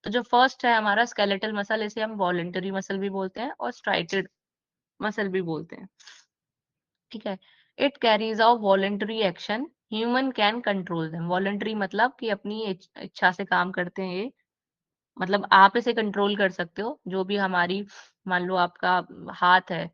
तो जो फर्स्ट है हमारा स्केलेटल मसल, इसे हम वॉलेंटरी मसल भी बोलते हैं और स्ट्राइटेड मसल भी बोलते हैं। ठीक है। It carries out voluntary action, human can control them. Voluntary मतलब कि अपनी इच्छा से काम करते हैं ये, मतलब आप इसे कंट्रोल कर सकते हो। जो भी हमारी, मान लो आपका हाथ है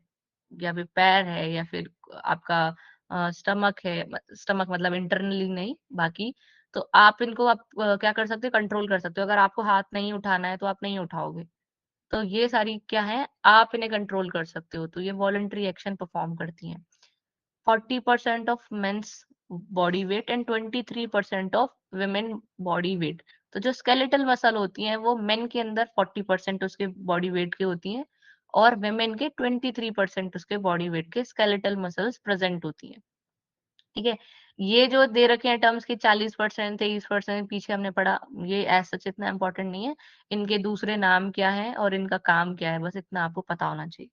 या फिर पैर है या फिर आपका स्टमक है, स्टमक मतलब इंटरनली नहीं, बाकी तो आप इनको आप क्या कर सकते हो, कंट्रोल कर सकते हो। अगर आपको हाथ नहीं उठाना है तो आप नहीं उठाओगे। तो ये सारी क्या है, आप इन्हें कंट्रोल कर सकते हो। तो ये वॉलंटरी एक्शन परफॉर्म करती हैं। 40% of men's body weight and 23% of women body weight. तो जो स्केलेटल मसल होती हैं वो मेन के अंदर 40% उसके बॉडी वेट की होती हैं और वुमेन के 23% उसके बॉडी वेट के स्केलेटल मसल्स प्रेजेंट होती हैं। ठीक है। ये जो दे रखे हैं टर्म्स की 40%, 23%, पीछे हमने पढ़ा, ये एज सच इतना इंपॉर्टेंट नहीं है। इनके दूसरे नाम क्या है और इनका काम क्या है, बस इतना आपको पता होना चाहिए।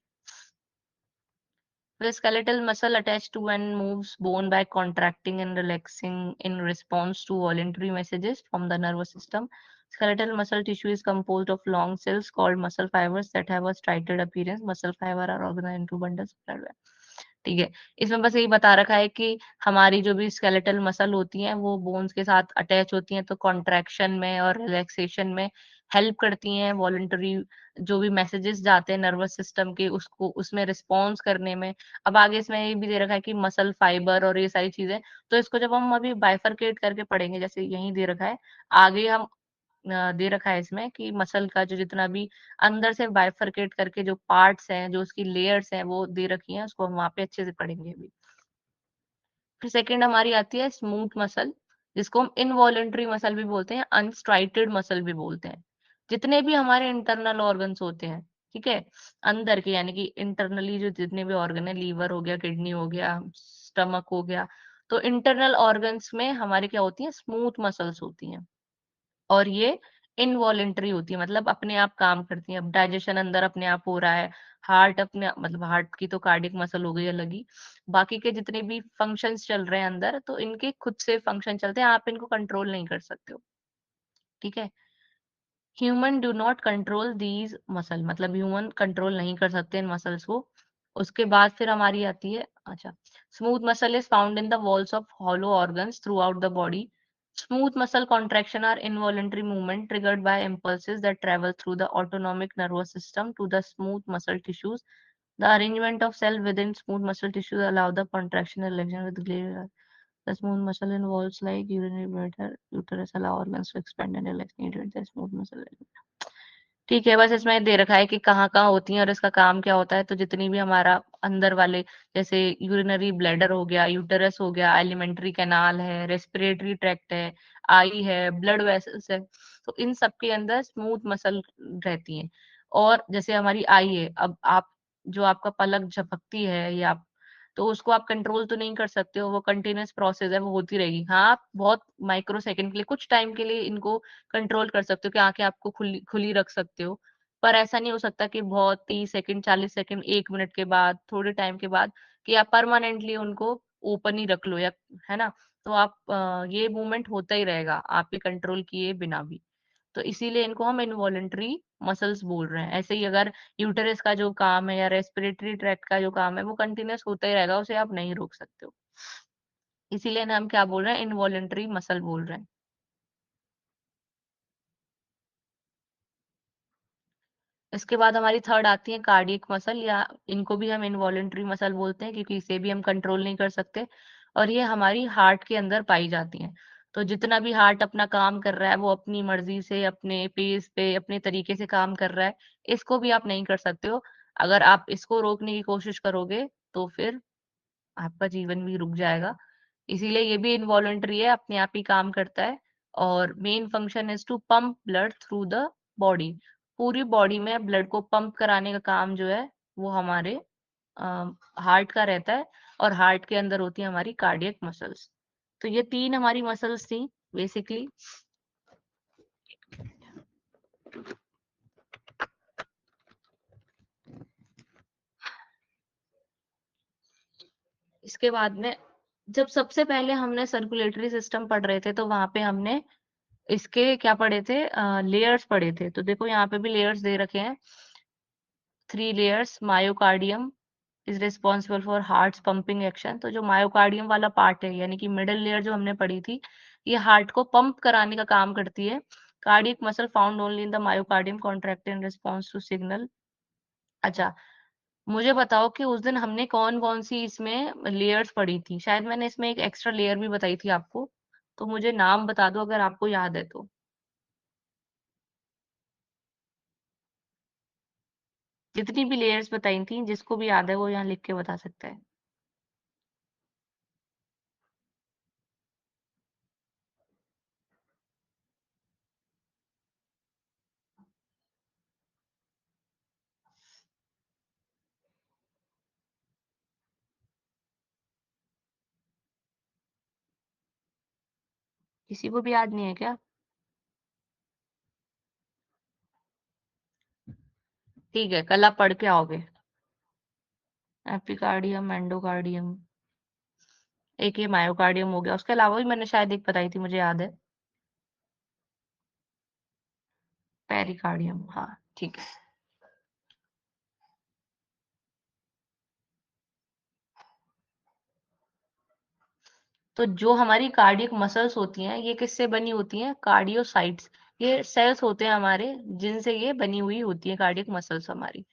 The skeletal muscle attached to and moves bone by contracting and relaxing in response to voluntary messages from the nervous system. Skeletal muscle tissue is composed of long cells called muscle fibers that have a striated appearance. Muscle fiber are organized into bundles of blood. ठीक है। इसमें बस यही बता रखा है कि हमारी जो भी स्केलेटल मसल होती हैं वो बोन्स के साथ अटैच होती हैं, तो कॉन्ट्रैक्शन में और रिलैक्सेशन में हेल्प करती हैं। वॉलंटरी जो भी मैसेजेस जाते हैं नर्वस सिस्टम के, उसको उसमें रिस्पॉन्स करने में। अब आगे इसमें ये भी दे रखा है कि मसल फाइबर और ये सारी चीजें, तो इसको जब हम अभी बाइफरकेट करके पढ़ेंगे, जैसे यहीं दे रखा है, आगे हम दे रखा है इसमें कि मसल का जो जितना भी अंदर से बाइफरकेट करके जो पार्ट्स हैं, जो उसकी लेयर्स हैं वो दे रखी हैं, उसको हम वहां पे अच्छे से पढ़ेंगे अभी। फिर सेकंड हमारी आती है स्मूथ मसल, जिसको हम इनवॉलेंट्री मसल भी बोलते हैं, अनस्ट्राइटेड मसल भी बोलते हैं। जितने भी हमारे इंटरनल ऑर्गन्स होते हैं, ठीक है, अंदर के, यानी कि इंटरनली जो जितने भी ऑर्गन है, लीवर हो गया, किडनी हो गया, स्टमक हो गया, तो इंटरनल ऑर्गन्स में हमारे क्या होती है, स्मूथ मसल्स होती हैं। और ये इनवॉलेंटरी होती है, मतलब अपने आप काम करती हैं। अब डाइजेशन अंदर अपने आप हो रहा है, हार्ट अपने मतलब हार्ट की तो कार्डियक मसल हो गई अलग ही, बाकी के जितने भी फंक्शंस चल रहे हैं अंदर, तो इनके खुद से फंक्शन चलते हैं, आप इनको कंट्रोल नहीं कर सकते हो। ठीक है। Human do not control these muscle, मतलब ह्यूमन कंट्रोल नहीं कर सकते इन मसल्स को। उसके बाद फिर हमारी आती है, अच्छा, smooth muscle is found in the walls of hollow organs through out the body. Smooth muscle contraction are involuntary movement triggered by impulses that travel through the autonomic nervous system to the smooth muscle tissues. The arrangement of cell within smooth muscle tissues allow the contraction and relaxation with greater. The smooth muscle involves like urinary bladder, uterus allow organs to expand and relax needed the smooth muscle. ठीक है, बस इसमें दे रखा है कि कहाँ-कहाँ होती हैं और इसका काम क्या होता है। तो जितनी भी हमारा अंदर वाले, जैसे यूरिनरी ब्लैडर हो गया, यूटेरस हो गया, एलिमेंट्री कैनाल है, रेस्पिरेटरी ट्रैक्ट है, आई है, ब्लड वेसल्स है, तो इन सब के अंदर स्मूथ मसल रहती हैं। और जैसे हमारी आई है, अब आप जो आपका पलक झपकती है या तो उसको आप कंट्रोल तो नहीं कर सकते हो, वो कंटीन्यूअस प्रोसेस है, वो होती रहेगी। हाँ, आप बहुत माइक्रो सेकंड के लिए, कुछ टाइम के लिए इनको कंट्रोल कर सकते हो कि आँखें आपको खुली खुली रख सकते हो। पर ऐसा नहीं हो सकता कि बहुत 30 सेकंड, 40 सेकंड, 1 मिनट के बाद, थोड़े टाइम के बाद कि आप परमानेंटली उनको ओपन ही रख लो, या है ना? तो आप ये मूवमेंट होता ही रहेगा, आपके कंट्रोल किए बिना भी। तो इसीलिए इनको हम इनवॉलंटरी मसल्स बोल रहे हैं। ऐसे ही अगर यूटेरस का जो काम है या रेस्पिरेटरी ट्रैक्ट का जो काम है, वो कंटीन्यूअस होता ही रहेगा, उसे आप नहीं रोक सकते हो। इसीलिए ना हम क्या बोल रहे हैं, इनवॉलंटरी मसल बोल रहे हैं। इसके बाद हमारी थर्ड आती है कार्डियक मसल, या इनको भी हम इनवॉलेंट्री मसल बोलते हैं क्योंकि इसे भी हम कंट्रोल नहीं कर सकते, और ये हमारी हार्ट के अंदर पाई जाती हैं। तो जितना भी हार्ट अपना काम कर रहा है वो अपनी मर्जी से, अपने पेस पे, अपने तरीके से काम कर रहा है, इसको भी आप नहीं कर सकते हो। अगर आप इसको रोकने की कोशिश करोगे तो फिर आपका जीवन भी रुक जाएगा। इसीलिए ये भी इनवॉलंटरी है, अपने आप ही काम करता है। और main function is to pump blood through the body. पूरी बॉडी में ब्लड को पंप कराने का काम जो है वो हमारे हार्ट का रहता है, और हार्ट के अंदर होती है हमारी कार्डियक मसल्स। तो ये तीन हमारी मसल्स थी बेसिकली। इसके बाद में जब सबसे पहले हमने सर्कुलेटरी सिस्टम पढ़ रहे थे तो वहां पे हमने इसके क्या पढ़े थे, लेयर्स पढ़े थे। तो देखो यहाँ पे भी लेयर्स दे रखे हैं। 3 layers, myocardium is responsible for heart pumping action. तो जो मायोकार्डियम वाला पार्ट है, यानी कि मिडल लेयर जो हमने पढ़ी थी, ये हार्ट को पंप कराने का काम करती है। Cardiac muscle found only in the myocardium, contract in response to signal. अच्छा, मुझे बताओ कि उस दिन हमने कौन कौन सी इसमें लेयर्स पढ़ी थी। शायद मैंने इसमें एक एक्स्ट्रा लेयर भी बताई थी आपको। तो मुझे नाम बता दो अगर आपको याद है तो। जितनी भी लेयर्स बताई थी, जिसको भी याद है वो यहाँ लिख के बता सकता है। किसी को भी याद नहीं है क्या? ठीक है, कल आप पढ़ के आओगे। एपिकार्डियम, एंडोकार्डियम, एक ये मायोकार्डियम हो गया। उसके अलावा भी मैंने शायद एक बताई थी, मुझे याद है। पेरिकार्डियम, हाँ ठीक है। तो जो हमारी कार्डियक मसल्स होती हैं, ये किससे बनी होती हैं? कार्डियोसाइट्स। ये सेल्स होते हैं हमारे, जिनसे ये बनी हुई होती है कार्डियक मसल्स हमारी।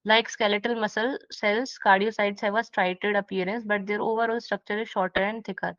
Like skeletal muscle cells, cardiocytes have a striated appearance but their overall structure is shorter and thicker.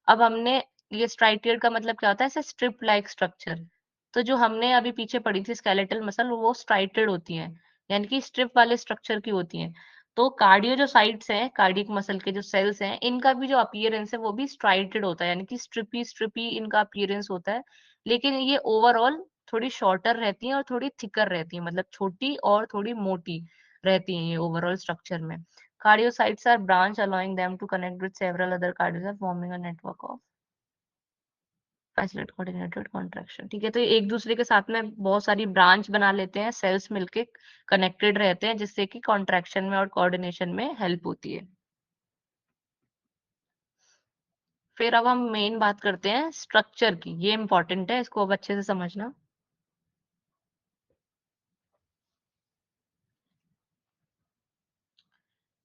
अब हमने, ये स्ट्राइटेड का मतलब क्या होता है? ऐसे स्ट्रिप लाइक स्ट्रक्चर। तो जो हमने अभी पीछे पढ़ी थी स्केलेटल मसल, वो स्ट्राइटेड होती हैं, यानी कि स्ट्रिप वाले स्ट्रक्चर की होती हैं। तो कार्डियो जो साइट्स हैं, कार्डियक मसल के जो सेल्स हैं, इनका भी जो अपीयरेंस है वो भी स्ट्राइटेड होता है, यानी कि स्ट्रिपी स्ट्रिपी इनका अपीयरेंस होता है। लेकिन ये ओवरऑल थोड़ी शॉर्टर रहती हैं और थोड़ी थिकर रहती हैं, मतलब छोटी और थोड़ी मोटी रहती हैं ये ओवरऑल स्ट्रक्चर में। Cardiocytes are branch allowing them to connect with several other cardiocytes forming a network of isolate coordinated contraction. ठीक है, तो ये एक दूसरे के साथ में बहुत सारी ब्रांच बना लेते हैं, सेल्स मिलके कनेक्टेड रहते हैं, जिससे कि कॉन्ट्रैक्शन में और कोऑर्डिनेशन में हेल्प होती है। फिर अब हम मेन बात करते हैं स्ट्रक्चर की। ये इंपॉर्टेंट है, इसको अब अच्छे से समझना।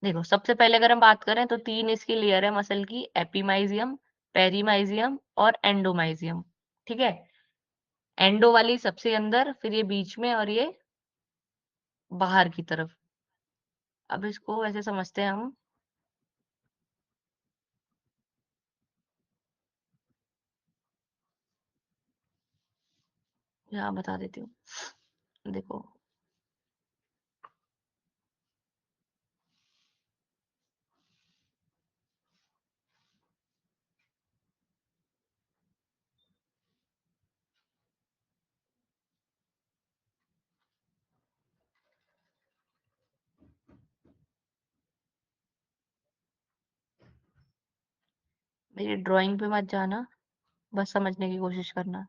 देखो, सबसे पहले अगर हम बात करें तो 3 इसकी लेयर है मसल की, एपिमाइजियम, पेरीमाइजियम और एंडोमाइजियम। ठीक है, एंडो वाली सबसे अंदर, फिर ये बीच में और ये बाहर की तरफ। अब इसको ऐसे समझते हैं हम, यहाँ बता देती हूँ। देखो, मेरी ड्राइंग पे मत जाना, बस समझने की कोशिश करना।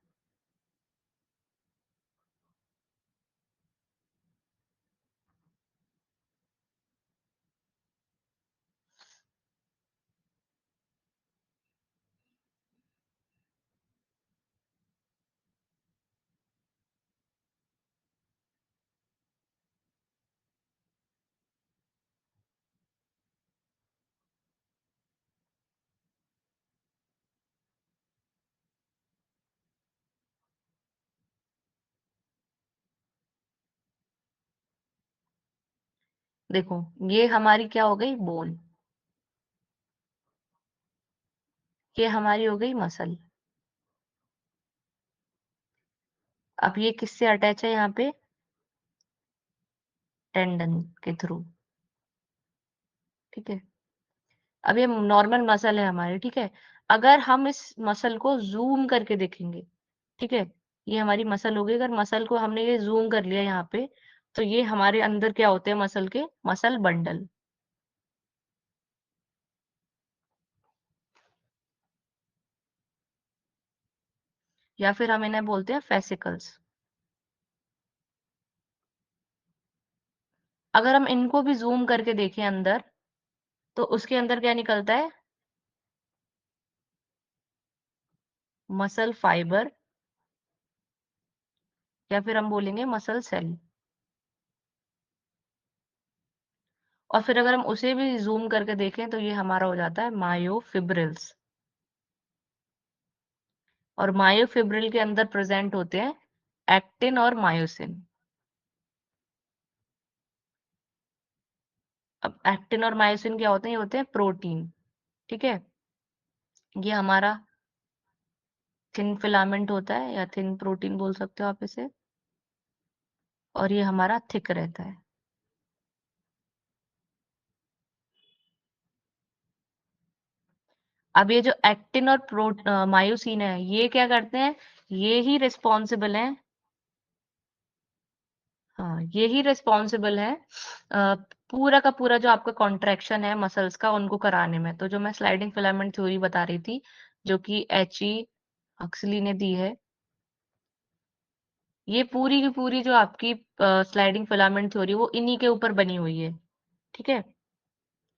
देखो, ये हमारी क्या हो गई? बोन। ये हमारी हो गई मसल। अब ये किससे अटैच है यहाँ पे? टेंडन के थ्रू। ठीक है, अब ये नॉर्मल मसल है हमारी। ठीक है, अगर हम इस मसल को जूम करके देखेंगे, ठीक है, ये हमारी मसल हो गई। अगर मसल को हमने ये जूम कर लिया यहाँ पे, तो ये हमारे अंदर क्या होते हैं मसल के? मसल बंडल, या फिर हम इन्हें बोलते हैं फेसिकल्स। अगर हम इनको भी जूम करके देखें अंदर, तो उसके अंदर क्या निकलता है? मसल फाइबर या फिर हम बोलेंगे मसल सेल। और फिर अगर हम उसे भी ज़ूम करके देखें तो ये हमारा हो जाता है मायोफिब्रिल्स। और मायोफिब्रिल के अंदर प्रेज़ेंट होते हैं एक्टिन और मायोसिन। अब एक्टिन और मायोसिन क्या होते हैं? ये होते हैं प्रोटीन, ठीक है? ये हमारा थिन फिलामेंट होता है या थिन प्रोटीन बोल सकते हो आप इसे, और ये हमारा थिक रहता है। अब ये जो एक्टिन और मायोसिन है, ये क्या करते हैं? ये ही रिस्पॉन्सिबल हैं। हाँ, ये ही रिस्पॉन्सिबल है अ, पूरा का पूरा जो आपका कॉन्ट्रैक्शन है मसल्स का उनको कराने में। तो जो मैं स्लाइडिंग फिलामेंट थ्योरी बता रही थी, जो कि एच.ई. हक्सली ने दी है, ये पूरी की पूरी जो आपकी स्लाइडिंग फिलामेंट थ्योरी वो इन्हीं के ऊपर बनी हुई है, ठीक है?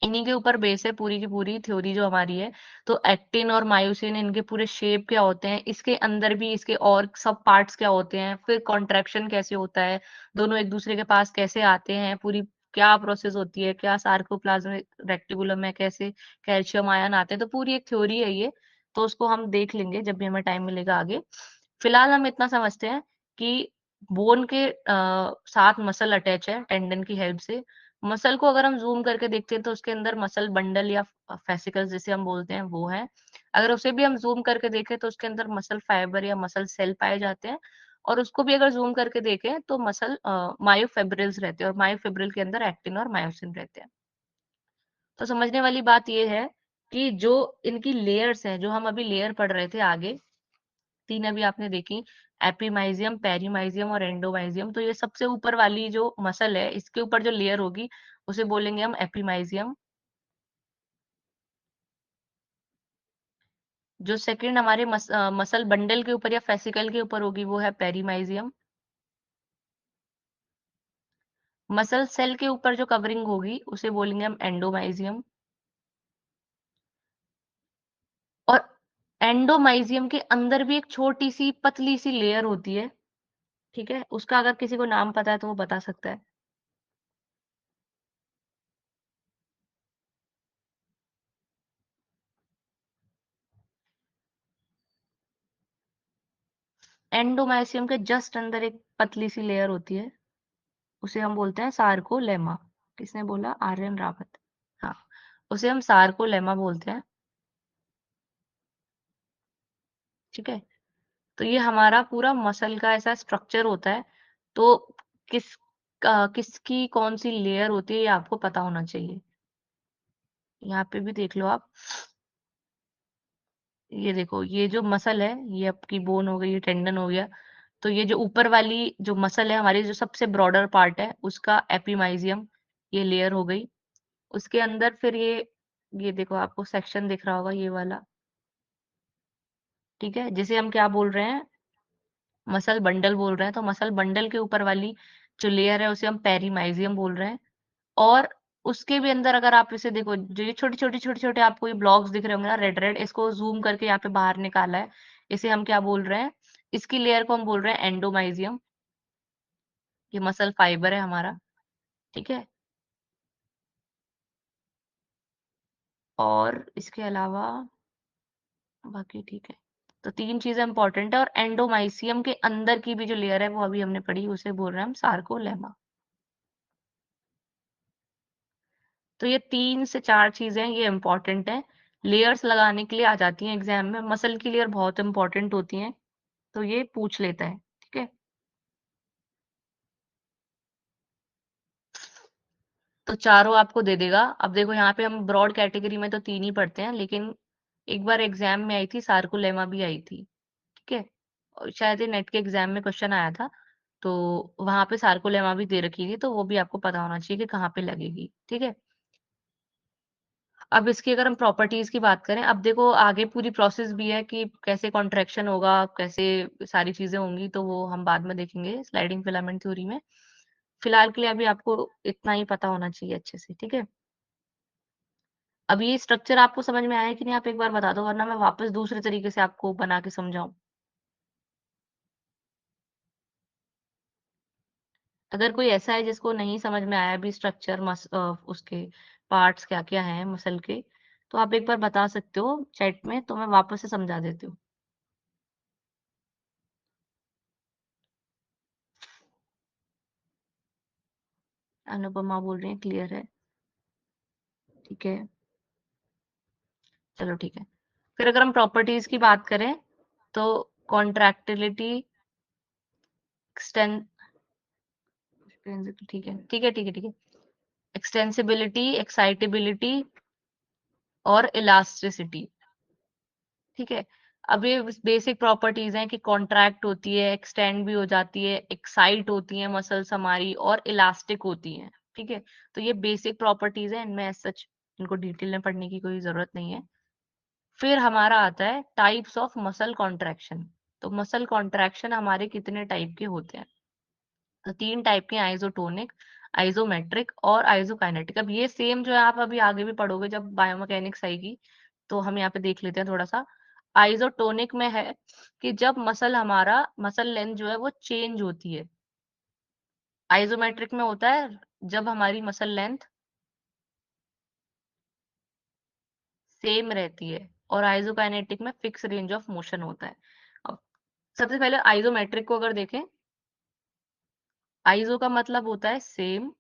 इन्हीं के ऊपर बेस है पूरी की पूरी थ्योरी जो हमारी है। तो एक्टिन और मायोसिन इनके पूरे शेप क्या होते हैं, इसके अंदर भी इसके और सब पार्ट्स क्या होते हैं, फिर कॉन्ट्रैक्शन कैसे होता है, दोनों एक दूसरे के पास कैसे आते हैं, पूरी क्या प्रोसेस होती है, क्या सार्कोप्लाज्मिक रेटिकुलम में कैसे कैल्शियम आयन आते हैं, तो पूरी एक थ्योरी है ये। तो उसको हम देख लेंगे जब भी हमें टाइम मिलेगा आगे। फिलहाल हम इतना समझते हैं कि बोन के साथ मसल अटैच है टेंडन की हेल्प से। मसल को अगर हम ज़ूम करके देखते हैं तो उसके अंदर मसल बंडल या फेसिकल्स जिसे हम बोलते हैं वो है। अगर उसे भी हम ज़ूम करके देखें तो उसके अंदर मसल फाइबर या मसल सेल पाए जाते हैं। और उसको भी अगर ज़ूम करके देखें तो मसल मायोफिब्रिल्स रहते हैं और मायोफिब्रिल के अंदर एक्टिन और मायोसिन रहते हैं। तो समझने वाली बात ये है कि जो इनकी लेयर्स हैं, जो हम अभी लेयर पढ़ रहे थे आगे, 3 अभी आपने देखी, एपिमाइजियम, पेरिमाइजियम और एंडोमाइजियम। तो ये सबसे ऊपर वाली जो मसल है, इसके ऊपर जो लेयर होगी, उसे बोलेंगे हम एपिमाइजियम। जो सेकंड हमारे मसल बंडल के ऊपर या फेसिकल के ऊपर होगी, वो है पेरिमाइजियम। मसल सेल के ऊपर जो कवरिंग होगी, उसे बोलेंगे हम एंडोमाइजियम। और एंडोमाइजियम के अंदर भी एक छोटी-सी पतली-सी लेयर होती है, ठीक है? उसका अगर किसी को नाम पता है तो वो बता सकता है। एंडोमाइसियम के जस्ट अंदर एक पतली सी लेयर होती है, उसे हम बोलते हैं सार्कोलेमा। किसने बोला? आर्यन रावत। हाँ, उसे हम सार्कोलेमा बोलते हैं, ठीक है? तो ये हमारा पूरा मसल का ऐसा स्ट्रक्चर होता है। तो किस किसकी कौन-सी लेयर होती है ये आपको पता होना चाहिए। यहाँ पे भी देख लो आप, ये देखो ये जो मसल है, ये आपकी बोन हो गई, ये टेंडन हो गया। तो ये जो ऊपर वाली जो मसल है हमारी, जो सबसे ब्रॉडर पार्ट है, उसका एपिमाइजियम, ये लेयर हो गई। उसके अंदर फिर ये देखो आपको सेक्शन दिख रहा होगा ये वाला, ठीक है? जिसे हम क्या बोल रहे हैं? मसल बंडल बोल रहे हैं। तो मसल बंडल के ऊपर वाली जो लेयर है उसे हम पेरिमाइजियम बोल रहे हैं। और उसके भी अंदर अगर आप इसे देखो, जो ये छोटे-छोटे आपको ये ब्लॉक्स दिख रहे होंगे ना रेड-रेड, इसको ज़ूम करके यहाँ पे बाहर निकाला है। इसे हम क्या बोल रहे हैं? इसकी लेयर को हम बोल रहे हैं एंडोमाइजियम। ये मसल फाइबर है हमारा, ठीक है? और इसके अलावा बाकी ठीक है। तो 3 चीज़ें इम्पोर्टेंट है। और एंडोमाइसियम के अंदर की भी जो लेयर है वो अभी हमने पढ़ी, उसे बोल रहे हैं हम सार्कोलेमा। तो ये 3 से 4 चीज़ें ये इम्पोर्टेंट हैं। लेयर्स लगाने के लिए आ जाती हैं एग्ज़ाम में। मसल की लेयर बहुत इम्पोर्टेंट होती हैं, तो ये पूछ लेता है, ठीक है? तो चारों आपको दे देगा। अब देखो यहाँ पे हम ब्रॉड कैटेगरी में तो 3 ही पढ़ते हैं, लेकिन एक बार एग्ज़ाम में आई थी सार्कोलेमा भी आई थी, ठीक है? और शायद ये नेट के एग्ज़ाम में क्वेश्चन आया था, तो वहाँ पे सार्कोलेमा भी दे रखी थी, तो वो भी आपको पता होना चाहिए कि कहाँ पे लगेगी, ठीक है? अब इसकी अगर हम प्रॉपर्टीज़ की बात करें, अब देखो आगे पूरी प्रोसेस भी है कि कैसे कॉन्ट्रैक्शन होगा, कैसे सारी चीज़ें होंगी, तो वो हम बाद में देखेंगे स्लाइडिंग फिलामेंट थ्योरी में। फिलहाल के लिए अभी आपको इतना ही पता होना चाहिए अच्छे से, ठीक है? अब ये स्ट्रक्चर आपको समझ में आया है कि नहीं, आप एक बार बता दो, वरना मैं वापस दूसरे तरीके से आपको बना के समझाऊँ। अगर कोई ऐसा है जिसको नहीं समझ में आया भी स्ट्रक्चर उसके पार्ट्स क्या-क्या हैं मसल के, तो आप एक बार बता सकते हो चैट में, तो मैं वापस से समझा देती हूँ। अनुपमा बोल रही हैं क्लियर है, ठीक है, चलो ठीक है। फिर अगर हम प्रॉपर्टीज़ की बात करें, तो कॉन्ट्रैक्टिलिटी, एक्सटेन ठीक है, ठीक है, ठीक है, ठीक है। एक्सटेंसिबिलिटी, एक्साइटेबिलिटी और इलास्टिसिटी, ठीक है। अब ये बेसिक प्रॉपर्टीज हैं कि कॉन्ट्रैक्ट होती है, एक्सटेंड भी हो जाती है, एक्साइट होती है मसल्स हमारी और इलास्टिक होती हैं, ठीक है। तो ये बेसिक प्रॉपर्टीज हैं, इनमें एज सच इनको डिटेल में पढ़ने की कोई जरूरत नहीं है। फिर हमारा आता है टाइप्स ऑफ मसल कॉन्ट्रैक्शन। तो मसल कॉन्ट्रैक्शन हमारे कितने टाइप के होते हैं? तो 3 टाइप के, आइसोटोनिक, आइसोमेट्रिक और आइसोकाइनेटिक। अब ये सेम जो है आप अभी आगे भी पढ़ोगे जब बायोमैकेनिक्स आएगी, तो हम यहाँ पे देख लेते हैं थोड़ा-सा। आइसोटोनिक में है कि जब मसल लेंथ जो है वो चेंज होती है। आइसोमेट्रिक में होता है जब हमारी मसल लेंथ सेम रहती है, और आइसोकाइनेटिक में फिक्स रेंज ऑफ मोशन होता है। अब सबसे पहले आइसोमेट्रिक को अगर देखें, आइसो का मतलब होता है सेम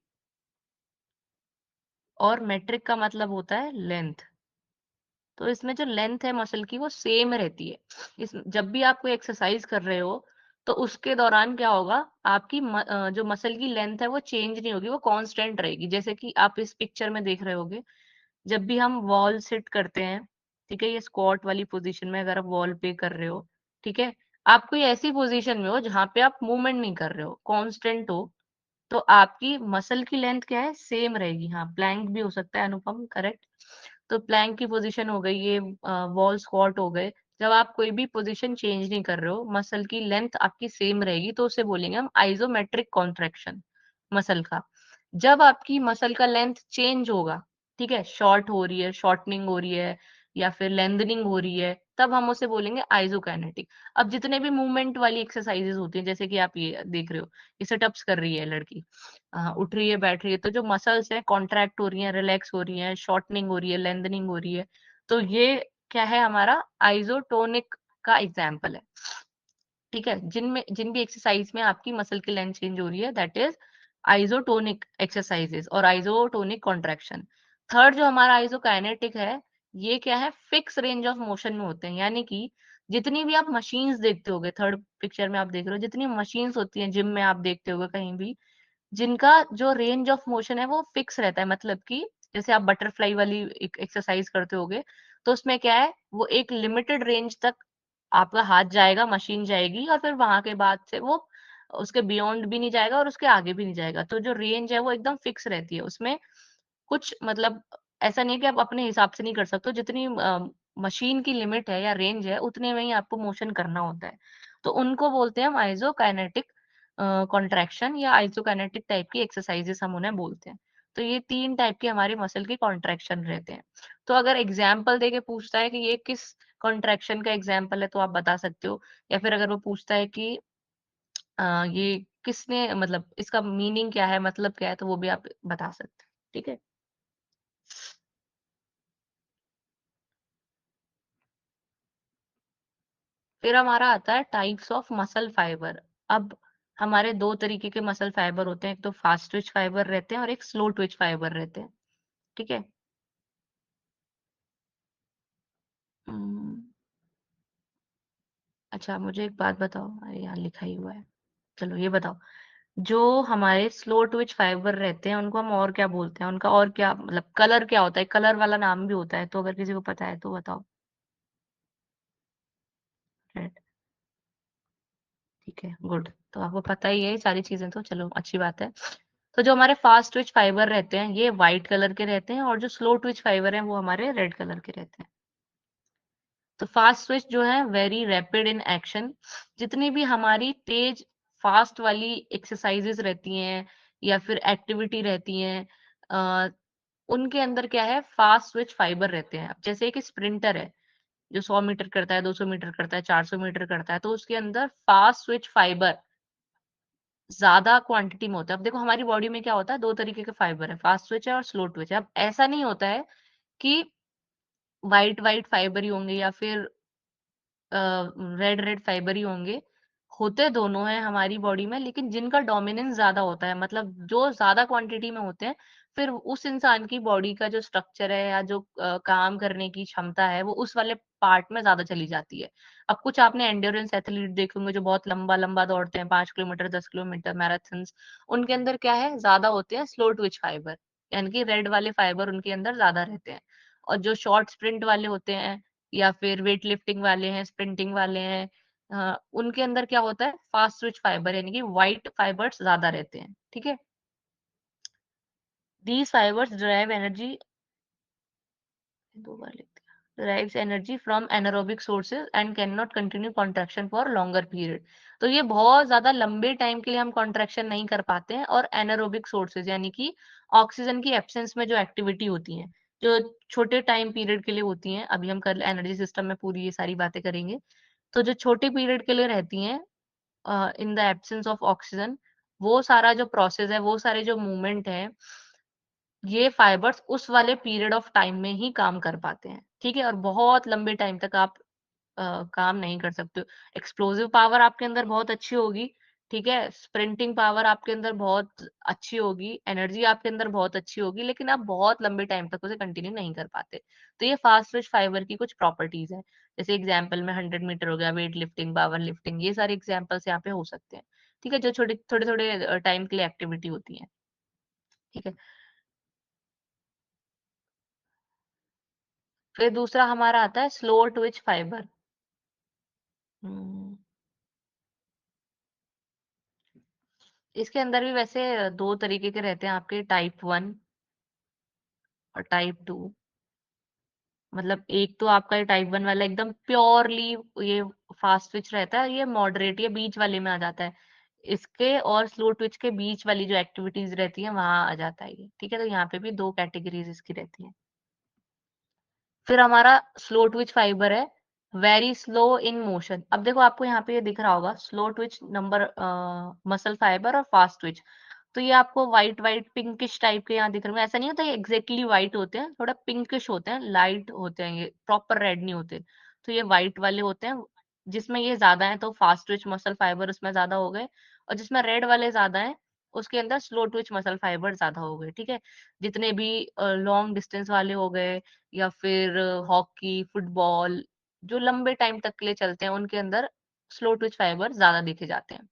और मेट्रिक का मतलब होता है लेंथ। तो इसमें जो लेंथ है मसल की वो सेम रहती है। इस जब भी आप कोई एक्सरसाइज कर रहे हो, तो उसके दौरान क्या होगा, आपकी जो मसल की लेंथ है वो चेंज नहीं होगी, वो कांस्टेंट रहेगी। जैसे कि आप इस पिक्चर में देख रहे होगे, जब भी हम वॉल सिट करते हैं, ठीक है, ये स्क्वाट वाली पोजीशन में अगर आप वॉल पे कर रहे हो, ठीक है, आप कोई ऐसी पोजीशन में हो जहां पे आप मूवमेंट नहीं कर रहे हो, कांस्टेंट हो, तो आपकी मसल की लेंथ क्या है, सेम रहेगी। हाँ, प्लैंक भी हो सकता है अनुपम, करेक्ट। तो प्लैंक की पोजीशन हो गई, ये वॉल स्क्वाट हो गए। जब आप कोई भी पोजीशन चेंज नहीं कर रहे हो, मसल की लेंथ आपकी सेम रहेगी, तो उसे बोलेंगे हम आइसोमेट्रिक कॉन्ट्रैक्शन मसल का। जब आपकी मसल का लेंथ चेंज होगा, ठीक है, शॉर्ट हो रही है, शॉर्टनिंग हो रही है, या फिर लेंथनिंग हो रही है, तब हम उसे बोलेंगे आइसोकाइनेटिक। अब जितने भी मूवमेंट वाली एक्सरसाइजेज होती हैं, जैसे कि आप ये देख रहे हो, ये सिटअप्स कर रही है लड़की, उठ रही है, बैठ रही है, तो जो मसल्स हैं कॉन्ट्रैक्ट हो रही हैं, रिलैक्स हो रही हैं, शॉर्टनिंग हो रही है, लेंथनिंग हो रही है, तो ये क्या है, हमारा आइसोटोनिक का एग्जाम्पल है। ठीक है, जिन भी एक्सरसाइज में आपकी मसल की लेंथ चेंज हो रही है, दैट इज आइसोटोनिक एक्सरसाइजेस और आइसोटोनिक कॉन्ट्रैक्शन। थर्ड जो हमारा आइसोकाइनेटिक है, ये क्या है, फिक्स रेंज ऑफ मोशन में होते हैं। यानी कि जितनी भी आप मशीन्स देखते होगे, थर्ड पिक्चर में आप देख रहे हो, जितनी मशीन्स होती हैं जिम में, आप देखते होगे कहीं भी, जिनका जो रेंज ऑफ मोशन है वो फिक्स रहता है। मतलब कि जैसे आप बटरफ्लाई वाली एक एक्सरसाइज करते होगे, तो उसमें क्या है, वो एक लिमिटेड रेंज तक आपका हाथ जाएगा, मशीन जाएगी, और फिर वहां के बाद से वो उसके बियॉन्ड भी नहीं जाएगा और उसके आगे भी नहीं जाएगा। तो जो रेंज है वो एकदम फिक्स रहती है। उसमें कुछ मतलब ऐसा नहीं है कि आप अपने हिसाब से नहीं कर सकते हो, जितनी मशीन की लिमिट है या रेंज है, उतने में ही आपको मोशन करना होता है। तो उनको बोलते हैं हम आइसोकाइनेटिक कॉन्ट्रैक्शन, या आइसोकाइनेटिक टाइप की एक्सरसाइजेस हम उन्हें बोलते हैं। तो ये 3 टाइप के हमारे मसल के कॉन्ट्रैक्शन रहते हैं। तो अगर एग्जाम्पल देके पूछता है कि ये किस कॉन्ट्रैक्शन का एग्जाम्पल है, तो आप बता सकते हो। या फिर अगर वो पूछता है कि ये किसने, मतलब इसका मीनिंग क्या है, मतलब क्या है, तो वो भी आप बता सकते हैं। ठीक है। फिर हमारा आता है टाइप्स ऑफ मसल फाइबर। अब हमारे 2 तरीके के मसल फाइबर होते हैं, एक तो फास्ट ट्विच फाइबर रहते हैं और एक स्लो ट्विच फाइबर रहते हैं, ठीक है? उम, अच्छा, मुझे एक बात बताओ, अरे यहाँ लिखा ही हुआ है। चलो ये बताओ, जो हमारे स्लो ट्विच फाइबर रहते हैं उनको हम और क्या बोलते हैं? उनका और क्या मतलब कलर क्या होता है? कलर वाला नाम भी होता है, तो अगर किसी को पता है तो बताओ? रेड, ठीक है, गुड। तो आपको पता ही है ये सारी चीज़ें, तो चलो अच्छी बात है। तो जो हमारे फास्ट ट्विच फाइबर रहते हैं, ये व्हाइट कलर के रहते हैं, और जो स्लो ट्विच फाइबर हैं, वो हमारे रेड कलर के रहते हैं। तो फास्ट ट्विच जो है वेरी रैपिड इन एक्शन। जितनी भी हमारी तेज फास्ट वाली एक्सरसाइजेस रहती हैं या फिर एक्टिविटी रहती हैं, अ, उनके अंदर क्या है, फास्ट ट्विच फाइबर रहते हैं। अब जैसे एक स्प्रिंटर है जो 100 मीटर करता है, 200 मीटर करता है, 400 मीटर करता है, तो उसके अंदर फास्ट ट्विच फाइबर ज्यादा क्वांटिटी में होता है। अब देखो हमारी बॉडी में क्या होता है, दो तरीके के फाइबर है, फास्ट ट्विच है और स्लो ट्विच है। अब ऐसा नहीं होता है कि व्हाइट व्हाइट फाइबर ही होंगे या फिर रेड रेड फाइबर ही होंगे। होते दोनों हैं हमारी बॉडी में, लेकिन जिनका डोमिनेंस ज्यादा होता है, मतलब जो ज्यादा क्वांटिटी में होते हैं, फिर उस इंसान की बॉडी का जो स्ट्रक्चर है या जो काम करने की क्षमता है वो उस वाले पार्ट में ज्यादा चली जाती है। अब कुछ आपने एंड्योरेंस एथलीट देखे होंगे जो बहुत लंबा लंबा दौड़ते हैं, 5 किलोमीटर 10 किलोमीटर मैराथन्स। उनके अंदर क्या है, ज्यादा होते हैं स्लो ट्विच फाइबर, यानी कि रेड वाले फाइबर उनके अंदर ज्यादा रहते हैं। और जो शॉर्ट स्प्रिंट वाले होते हैं या फिर वेट लिफ्टिंग वाले हैं, स्प्रिंटिंग वाले हैं, उनके अंदर क्या होता है, फास्ट स्विच फाइबर यानी कि व्हाइट फाइबर्स ज्यादा रहते हैं। ठीक है, दीज फाइबर्स ड्राइव एनर्जी, दो बार लिख दिया, derives energy from anaerobic sources and cannot continue contraction for longer period। तो ये बहुत ज्यादा लंबे टाइम के लिए हम कॉन्ट्रैक्शन नहीं कर पाते हैं, और एनारोबिक सोर्सेज यानी कि ऑक्सीजन की एब्सेंस में जो एक्टिविटी होती है, जो छोटे टाइम पीरियड के लिए होती हैं, अभी हम कर एनर्जी सिस्टम में पूरी ये सारी बातें करेंगे। तो जो छोटे पीरियड के लिए रहती हैं in the absence of oxygen, वो सारा जो प्रोसेस है, वो सारे जो मूवमेंट है, ये फाइबर्स उस वाले पीरियड ऑफ टाइम में ही काम कर पाते हैं। ठीक है, और बहुत लंबे टाइम तक आप काम नहीं कर सकते हो। एक्सप्लोसिव पावर आपके अंदर बहुत अच्छी होगी, ठीक है, स्प्रिंटिंग पावर आपके अंदर बहुत अच्छी होगी, एनर्जी आपके अंदर बहुत अच्छी होगी, लेकिन आप बहुत लंबे टाइम तक उसे कंटिन्यू नहीं कर पाते। तो ये फास्ट ट्विच फाइबर की कुछ प्रॉपर्टीज है। जैसे एग्जाम्पल में 100 मीटर हो गया, वेट लिफ्टिंग, पावर लिफ्टिंग, ये सारे एग्जाम्पल्स यहाँ पे हो सकते हैं। ठीक है, जो छोटे थोड़े थोड़े टाइम के लिए एक्टिविटी होती है। ठीक है, फिर दूसरा हमारा आता है स्लो ट्विच फाइबर। हम्म, इसके अंदर भी वैसे दो तरीके के रहते हैं आपके, टाइप 1 और टाइप 2। मतलब एक तो आपका ये टाइप 1 वाला एकदम प्योरली ये फास्ट ट्विच रहता है, ये मॉडरेट या बीच वाले में आ जाता है। इसके और स्लो ट्विच के बीच वाली जो एक्टिविटीज रहती है वहां आ जाता है ये। ठीक है, तो यहाँ पे भी दो कैटेगरीज इसकी रहती हैं। फिर हमारा स्लो ट्विच फाइबर है, वेरी स्लो इन मोशन। अब देखो आपको यहाँ पे ये दिख रहा होगा, slow Twitch number muscle fibre और फास्ट ट्विच। तो ये आपको व्हाइट व्हाइट पिंकिश टाइप के यहाँ दिख रहे होंगे। ऐसा नहीं होता ये एग्जैक्टली व्हाइट होते हैं, थोड़ा पिंकिश होते हैं, लाइट होते हैं, ये प्रॉपर रेड नहीं होते। तो ये व्हाइट वाले होते हैं, जिसमें ये ज्यादा है तो फास्ट ट्विच मसल फाइबर उसमें ज्यादा हो गए, और जिसमें रेड वाले ज्यादा है उसके अंदर स्लो ट्विच मसल फाइबर ज्यादा हो गए। ठीक है, जितने भी लॉन्ग डिस्टेंस वाले हो गए या फिर हॉकी, फुटबॉल, जो लंबे टाइम तक के लिए चलते हैं, उनके अंदर स्लो ट्विच फाइबर ज्यादा देखे जाते हैं।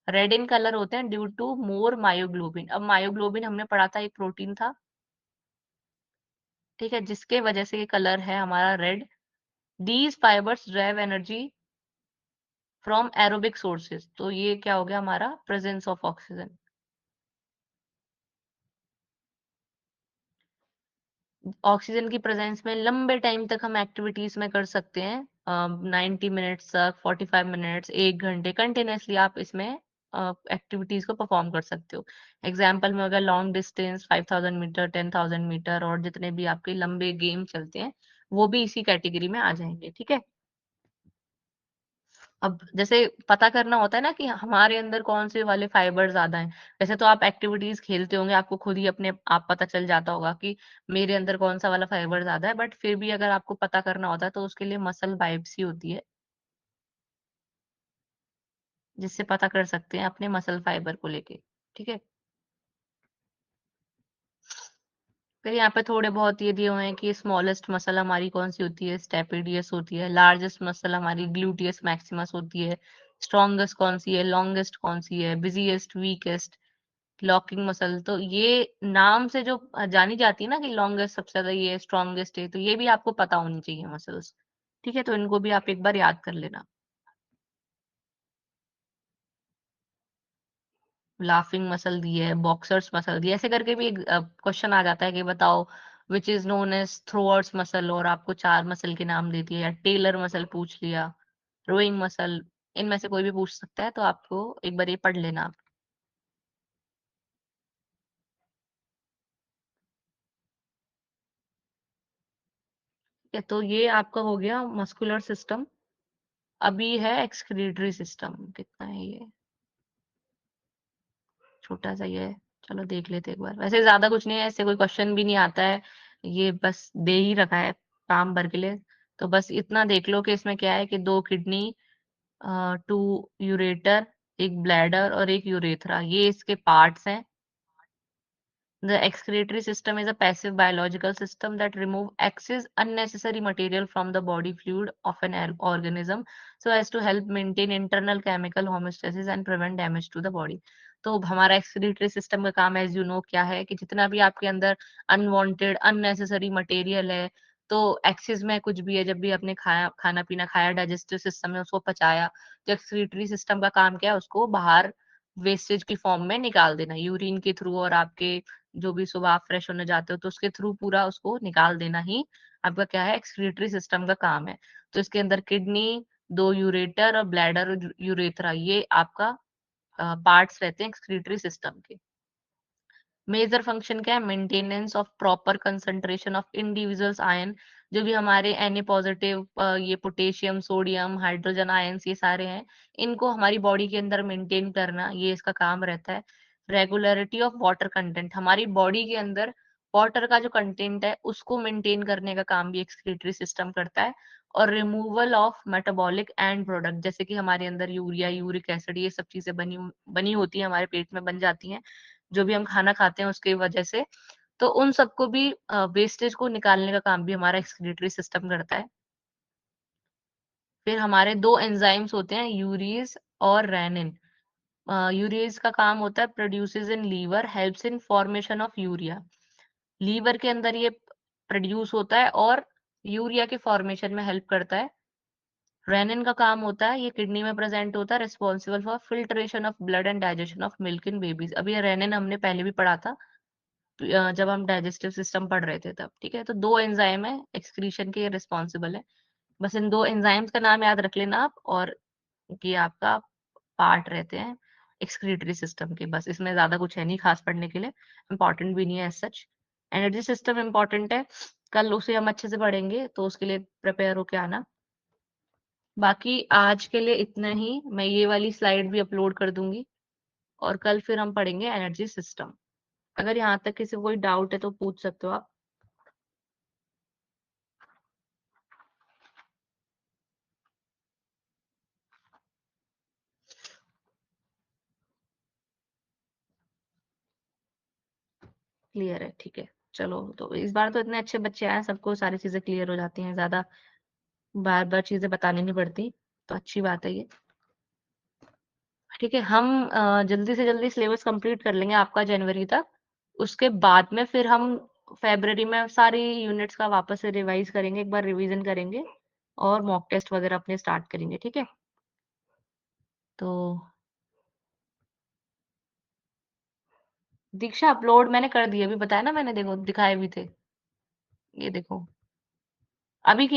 रेड इन कलर होते हैं ड्यू टू मोर मायोग्लोबिन। अब मायोग्लोबिन हमने पढ़ा था एक प्रोटीन था, ठीक है, जिसके वजह से ये कलर है हमारा red. These fibres drive energy from aerobic sources. तो ये क्या हो गया हमारा, प्रेजेंस ऑफ ऑक्सीजन। ऑक्सीजन की प्रेजेंस में लंबे टाइम तक हम एक्टिविटीज में कर सकते हैं, 90 मिनट्स तक, 45 मिनट्स, 1 घंटे कंटिन्यूसली आप इसमें एक्टिविटीज को परफॉर्म कर सकते हो। एग्जाम्पल में अगर लॉन्ग डिस्टेंस 5000 मीटर, 10,000 मीटर, और जितने भी आपके लंबे गेम चलते हैं वो भी इसी कैटेगरी में आ जाएंगे। ठीक है, अब जैसे पता करना होता है ना कि हमारे अंदर कौन से वाले फाइबर ज्यादा हैं। वैसे तो आप एक्टिविटीज खेलते होंगे, आपको खुद ही अपने आप पता चल जाता होगा कि मेरे अंदर कौन सा वाला फाइबर ज्यादा है, बट फिर भी अगर आपको पता करना होता है तो उसके लिए मसल बायोप्सी होती है, जिससे पता कर सकते हैं अपने मसल फाइबर को लेके। ठीक है, फिर यहाँ पे थोड़े बहुत ये दिए हुए हैं कि स्मॉलेस्ट मसल हमारी कौन सी होती है, स्टेपिडियस होती है। लार्जेस्ट मसल हमारी ग्लूटियस मैक्सिमस होती है। स्ट्रॉन्गेस्ट कौन सी है, लॉन्गेस्ट कौन सी है, बिजीएस्ट, वीकेस्ट, लॉकिंग मसल। तो ये नाम से जो जानी जाती है ना कि लॉन्गेस्ट सबसे ज्यादा ये स्ट्रॉन्गेस्ट है, तो ये भी आपको पता होनी चाहिए मसल्स। ठीक है, तो इनको भी आप एक बार याद कर लेना। लाफिंग मसल दी है, बॉक्सर्स मसल दी है, ऐसे करके भी एक क्वेश्चन आ जाता है कि बताओ which is known as throwers muscle, और आपको चार मसल के नाम दे दिए, या टेलर मसल पूछ लिया, रोइंग मसल, इनमें से कोई भी पूछ सकता है, तो आपको एक बार ये पढ़ लेना आप। ठीक है, तो ये आपका हो गया मस्कुलर सिस्टम। अभी है एक्सक्रीटरी सिस्टम, कितना है ये, छोटा सा ही है। चलो देख लेते हैं एक बार। वैसे ज़्यादा कुछ नहीं है, ऐसे कोई क्वेश्चन भी नहीं आता है। ये बस दे ही रखा है काम भर के लिए। तो बस इतना देख लो कि इसमें क्या है कि 2 किडनी 2 यूरेटर, 1 ब्लैडर और 1 यूरेथ्रा, ये इसके पार्ट्स हैं। The excretory system is a passive biological system that remove excess unnecessary material from the body fluid of an organism so as to help maintain internal chemical homeostasis and prevent damage to the body. तो हमारा excretory system का काम as you know क्या है कि जितना भी आपके अंदर अनवांटेड अननेसेसरी मटेरियल है, तो एक्सेस में कुछ भी है, जब भी आपने खाया खाना पीना खाया डाइजेस्टिव सिस्टम में उसको पचाया, तो एक्सक्रीटरी सिस्टम का काम क्या है, उसको बाहर वेस्टेज की फॉर्म में निकाल देना यूरिन के थ्रू, और आपके जो भी सुबह आप फ्रेश होने जाते हो तो उसके थ्रू पूरा उसको निकाल देना ही आपका क्या है, एक्सक्रीटरी सिस्टम का काम है। तो इसके अंदर किडनी, 2 यूरेटर और ब्लैडर और यूरेथ्रा, ये आपका पार्ट्स रहते हैं एक्सक्रीटरी सिस्टम के। मेजर फंक्शन क्या है, maintenance of proper concentration of individuals ion, जो भी हमारे Na पॉजिटिव, ये पोटेशियम, सोडियम, हाइड्रोजन आयंस, ये सारे हैं, इनको हमारी बॉडी के अंदर मेंटेन करना, ये इसका काम रहता है। रेगुलरिटी ऑफ वाटर कंटेंट, हमारी बॉडी के अंदर वाटर का जो कंटेंट है उसको मेंटेन करने का काम भी एक्सक्रीटरी सिस्टम करता है। और removal of metabolic and product, जैसे कि हमारे अंदर यूरिया, यूरिक एसिड, ये सब चीजें बनी बनी होती है, हमारे पेट में बन जाती हैं, जो भी हम खाना खाते हैं उसकी वजह से, तो उन सबको भी वेस्टेज को निकालने का काम भी हमारा एक्सक्रीटरी सिस्टम करता है। फिर हमारे 2 एंजाइम्स होते हैं, यूरीज और रेनिन। यूरीज का काम होता है produces in liver, helps in formation of urea. Liver के अंदर ये प्रोड्यूस होता है और यूरिया के फॉर्मेशन में हेल्प करता है। रेनिन का काम होता है, ये किडनी में प्रेजेंट होता है, responsible for filtration of blood and digestion of milk in babies. अब ये रेनिन हमने पहले भी पढ़ा था, जब हम डाइजेस्टिव सिस्टम पढ़ रहे थे तब, ठीक है। तो 2 एंजाइम है एक्सक्रीशन के, रिस्पॉन्सिबल है। बस इन 2 एंजाइम्स का नाम याद रख लेना आप, और ये आपका पार्ट रहते हैं एक्सक्रीटरी सिस्टम के। बस इसमें ज्यादा कुछ है नहीं खास पढ़ने के लिए, इंपॉर्टेंट भी नहीं है as such. Energy system important है, कल उसे हम अच्छे से पढ़ेंगे, तो उसके लिए प्रिपेयर होके आना। बाकी आज के लिए इतना ही, मैं ये वाली स्लाइड भी अपलोड कर दूंगी, और कल फिर हम पढ़ेंगे एनर्जी सिस्टम। अगर यहाँ तक किसी को कोई डाउट है तो पूछ सकते हो आप। क्लियर है, ठीक है। चलो, तो इस बार तो इतने अच्छे बच्चे आए, सबको सारी चीजें क्लियर हो जाती हैं, ज्यादा बार बार चीजें बतानी नहीं पड़ती, तो अच्छी बात है ये। ठीक है, हम जल्दी से जल्दी सिलेबस कंप्लीट कर लेंगे आपका जनवरी तक। उसके बाद में फिर हम फेब्रुअरी में सारी यूनिट्स का वापस से रिवाइज करेंगे, एक बार रिवीजन करेंगे, और मॉक टेस्ट वगैरह अपने स्टार्ट करेंगे, ठीक है। तो दीक्षा, अपलोड मैंने कर दिया, अभी बताया ना मैंने, देखो दिखाए भी थे, ये देखो, अभी की